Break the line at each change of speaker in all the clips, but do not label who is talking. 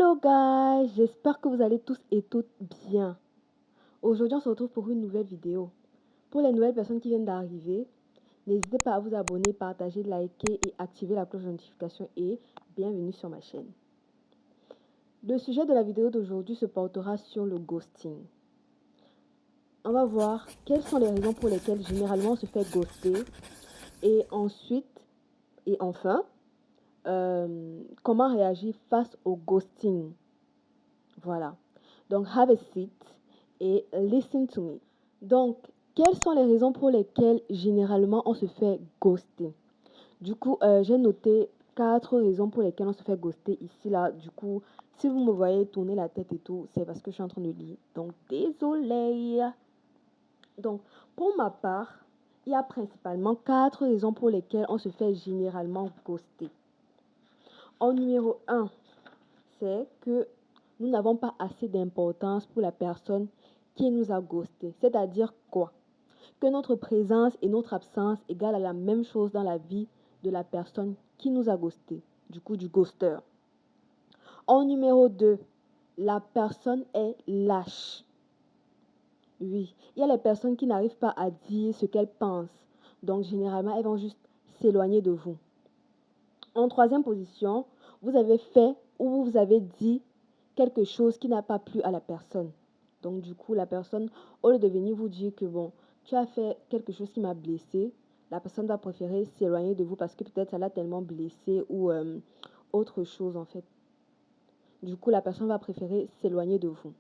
Hello guys, j'espère que vous allez tous et toutes bien. Aujourd'hui, on se retrouve pour une nouvelle vidéo. Pour les nouvelles personnes qui viennent d'arriver, n'hésitez pas à vous abonner, partager, liker et activer la cloche de notification et bienvenue sur ma chaîne. Le sujet de la vidéo d'aujourd'hui se portera sur le ghosting. On va voir quelles sont les raisons pour lesquelles généralement on se fait ghoster et ensuite et enfin comment réagir face au ghosting. Voilà. Donc, have a seat et listen to me. Donc, quelles sont les raisons pour lesquelles généralement on se fait ghoster? Du coup, j'ai noté 4 raisons pour lesquelles on se fait ghoster ici, là. Du coup, si vous me voyez tourner la tête et tout, c'est parce que je suis en train de lire. Donc, désolé. Donc, pour ma part, il y a principalement 4 raisons pour lesquelles on se fait généralement ghoster. En numéro 1, c'est que nous n'avons pas assez d'importance pour la personne qui nous a ghosté. C'est-à-dire quoi? Que notre présence et notre absence égale à la même chose dans la vie de la personne qui nous a ghosté. Du coup, du ghoster. En numéro 2, la personne est lâche. Oui, il y a les personnes qui n'arrivent pas à dire ce qu'elles pensent. Donc, généralement, elles vont juste s'éloigner de vous. En troisième position, vous avez fait ou vous avez dit quelque chose qui n'a pas plu à la personne. Donc, du coup, la personne, au lieu de venir vous dire que bon, tu as fait quelque chose qui m'a blessé, la personne va préférer s'éloigner de vous parce que peut-être ça l'a tellement blessé ou autre chose en fait. Du coup, la personne va préférer s'éloigner de vous.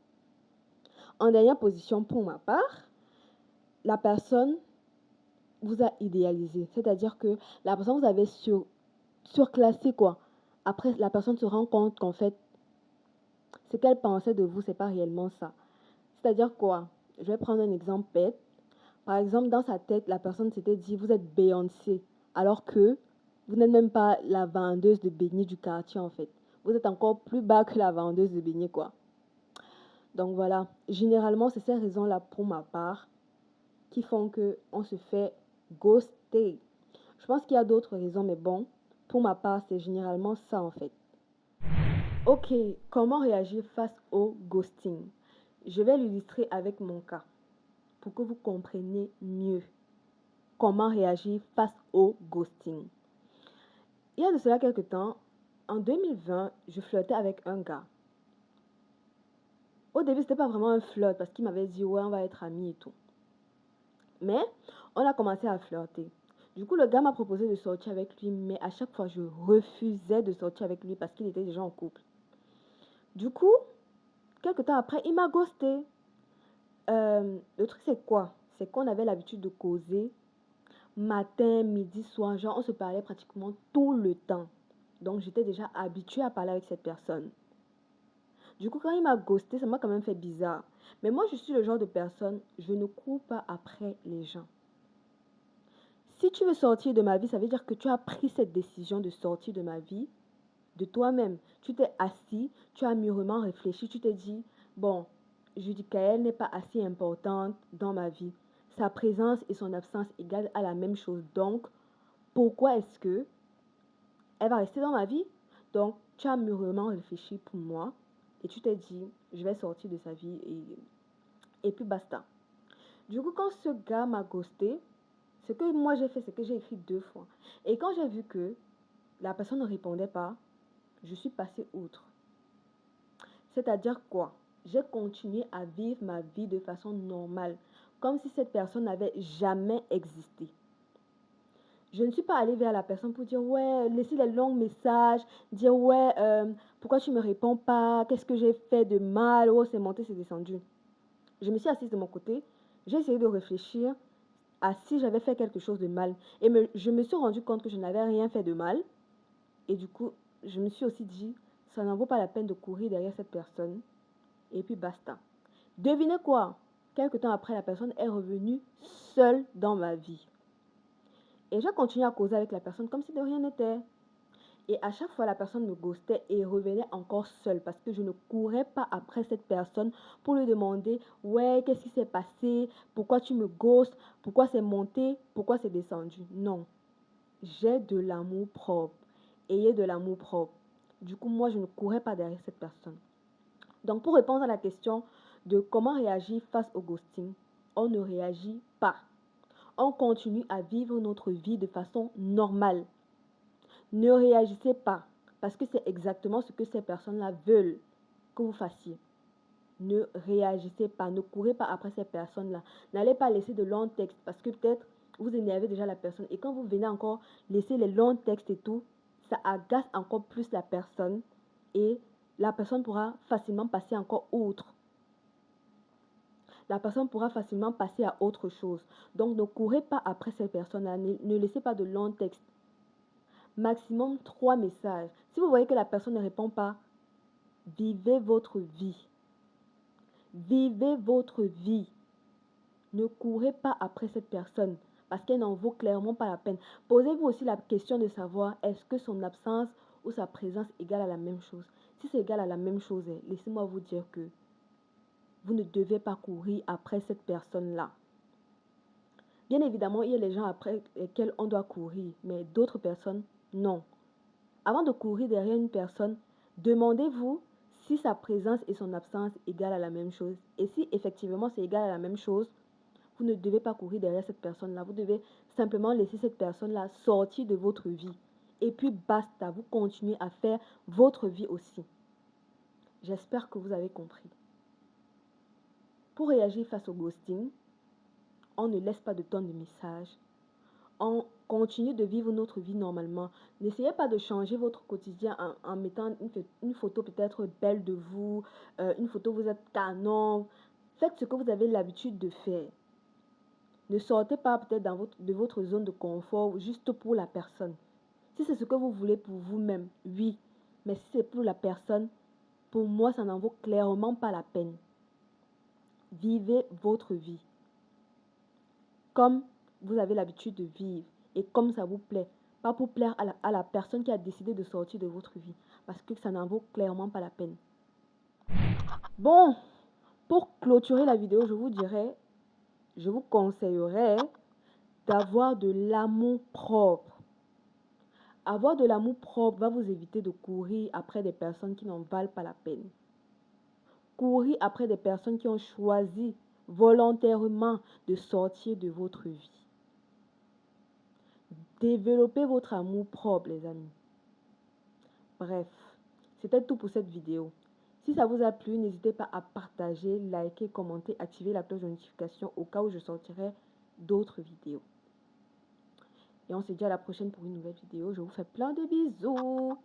En dernière position, pour ma part, la personne vous a idéalisé. C'est-à-dire que la personne vous avait surclassé quoi. Après, la personne se rend compte qu'en fait, ce qu'elle pensait de vous, c'est pas réellement ça. C'est-à-dire quoi? Je vais prendre un exemple bête. Par exemple, dans sa tête, la personne s'était dit, vous êtes Beyoncé, alors que vous n'êtes même pas la vendeuse de beignets du quartier, en fait. Vous êtes encore plus bas que la vendeuse de beignets, quoi. Donc voilà, généralement, c'est ces raisons-là, pour ma part, qui font que on se fait ghoster. Je pense qu'il y a d'autres raisons, mais bon, pour ma part, c'est généralement ça, en fait. Ok, comment réagir face au ghosting? Je vais l'illustrer avec mon cas pour que vous compreniez mieux comment réagir face au ghosting. Il y a de cela quelques temps, en 2020, je flirtais avec un gars. Au début, c'était pas vraiment un flirt parce qu'il m'avait dit ouais, on va être amis et tout. Mais on a commencé à flirter. Du coup, le gars m'a proposé de sortir avec lui, mais à chaque fois, je refusais de sortir avec lui parce qu'il était déjà en couple. Du coup, quelques temps après, il m'a ghosté. Le truc, c'est quoi? C'est qu'on avait l'habitude de causer matin, midi, soir. Genre, on se parlait pratiquement tout le temps. Donc, j'étais déjà habituée à parler avec cette personne. Du coup, quand il m'a ghosté, ça m'a quand même fait bizarre. Mais moi, je suis le genre de personne, je ne cours pas après les gens. Si tu veux sortir de ma vie, ça veut dire que tu as pris cette décision de sortir de ma vie de toi-même. Tu t'es assis, tu as mûrement réfléchi, tu t'es dit, bon, Judicaël n'est pas assez importante dans ma vie. Sa présence et son absence égale à la même chose. Donc, pourquoi est-ce que elle va rester dans ma vie? Donc, tu as mûrement réfléchi pour moi et tu t'es dit, je vais sortir de sa vie et puis basta. Du coup, quand ce gars m'a ghosté, ce que moi j'ai fait, c'est que j'ai écrit 2 fois. Et quand j'ai vu que la personne ne répondait pas, je suis passée outre. C'est-à-dire quoi? J'ai continué à vivre ma vie de façon normale, comme si cette personne n'avait jamais existé. Je ne suis pas allée vers la personne pour dire, ouais, laisser les longs messages, dire, ouais, pourquoi tu ne me réponds pas, qu'est-ce que j'ai fait de mal, oh, c'est monté, c'est descendu. Je me suis assise de mon côté, j'ai essayé de réfléchir à si j'avais fait quelque chose de mal. Et je me suis rendu compte que je n'avais rien fait de mal. Et du coup, je me suis aussi dit, ça n'en vaut pas la peine de courir derrière cette personne. Et puis basta. Devinez quoi? Quelque temps après, la personne est revenue seule dans ma vie. Et j'ai continué à causer avec la personne comme si de rien n'était. Et à chaque fois, la personne me ghostait et revenait encore seule parce que je ne courais pas après cette personne pour lui demander, ouais, qu'est-ce qui s'est passé? Pourquoi tu me ghostes? Pourquoi c'est monté? Pourquoi c'est descendu? Non. J'ai de l'amour propre. Ayez de l'amour propre. Du coup, moi, je ne courais pas derrière cette personne. Donc, pour répondre à la question de comment réagir face au ghosting, on ne réagit pas. On continue à vivre notre vie de façon normale. Ne réagissez pas, parce que c'est exactement ce que ces personnes-là veulent que vous fassiez. Ne réagissez pas, ne courez pas après ces personnes-là. N'allez pas laisser de longs textes, parce que peut-être vous énervez déjà la personne. Et quand vous venez encore laisser les longs textes et tout, ça agace encore plus la personne. Et la personne pourra facilement passer encore outre. La personne pourra facilement passer à autre chose. Donc, ne courez pas après ces personnes-là. Ne laissez pas de longs textes. Maximum 3 messages. Si vous voyez que la personne ne répond pas, vivez votre vie. Vivez votre vie. Ne courez pas après cette personne parce qu'elle n'en vaut clairement pas la peine. Posez-vous aussi la question de savoir est-ce que son absence ou sa présence égale à la même chose. Si c'est égal à la même chose, laissez-moi vous dire que vous ne devez pas courir après cette personne-là. Bien évidemment, il y a les gens après lesquels on doit courir, mais d'autres personnes, non. Avant de courir derrière une personne, demandez-vous si sa présence et son absence égale à la même chose. Et si effectivement c'est égal à la même chose, vous ne devez pas courir derrière cette personne-là. Vous devez simplement laisser cette personne-là sortir de votre vie. Et puis basta, vous continuez à faire votre vie aussi. J'espère que vous avez compris. Pour réagir face au ghosting, on ne laisse pas de tonnes de messages. On continue de vivre notre vie normalement. N'essayez pas de changer votre quotidien en mettant une photo peut-être belle de vous, une photo où vous êtes canon. Faites ce que vous avez l'habitude de faire. Ne sortez pas peut-être de votre zone de confort juste pour la personne. Si c'est ce que vous voulez pour vous-même, oui. Mais si c'est pour la personne, pour moi, ça n'en vaut clairement pas la peine. Vivez votre vie comme vous avez l'habitude de vivre et comme ça vous plaît. Pas pour plaire à la personne qui a décidé de sortir de votre vie. Parce que ça n'en vaut clairement pas la peine. Bon, pour clôturer la vidéo, je vous conseillerais d'avoir de l'amour propre. Avoir de l'amour propre va vous éviter de courir après des personnes qui n'en valent pas la peine. Courir après des personnes qui ont choisi volontairement de sortir de votre vie. Développez votre amour propre, les amis. Bref, c'était tout pour cette vidéo. Si ça vous a plu, n'hésitez pas à partager, liker, commenter, activer la cloche de notification au cas où je sortirai d'autres vidéos. Et on se dit à la prochaine pour une nouvelle vidéo. Je vous fais plein de bisous.